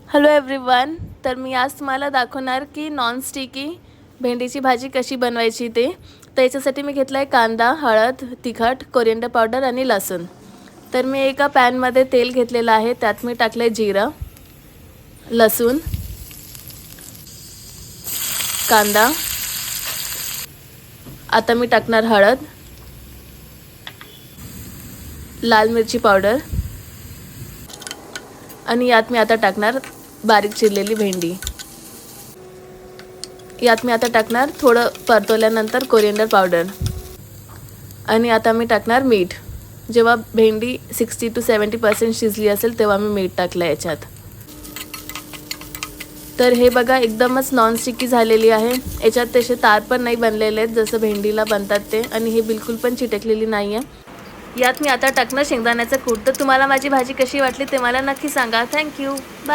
Hello everyone. तर मी आज तुम्हाला दाखवणार की नॉनस्टिकी भेंडीची भाजी कशी बनवायची ते. तर याच्यासाठी मी घेतला आहे कांदा, हळद, तिखट, कोरिएंडर पावडर आणि लसूण. तर मी एका पॅनमध्ये तेल घेतलेलं आहे, त्यात मी टाकले जिरं, लसूण, कांदा. आता मी टाकणार हळद, लाल मिरची पावडर आणि यात मी आता टाकणार बारीक चिरलेली भेंडी. यात मी आता टाकणार थोडं परतवल्यानंतर कोरिएंडर पावडर आणि आता मी टाकणार मीठ. जेव्हा भेंडी 60 to 70% शिजली असेल तेव्हा मी मीठ टाकलं याच्यात. तर हे बघा एकदमच नॉनस्टिकी झालेली आहे. याच्यात तसे तार पण नाही बनलेले आहेत जसं भेंडीला बनतात ते, आणि हे बिलकुल पण चिटकलेली नाही आहे. यात मी आता टाकणार शेंगदाण्याचं कूट. तर तुम्हाला माझी भाजी कशी वाटली ते मला नक्की सांगा. थँक्यू. बाय.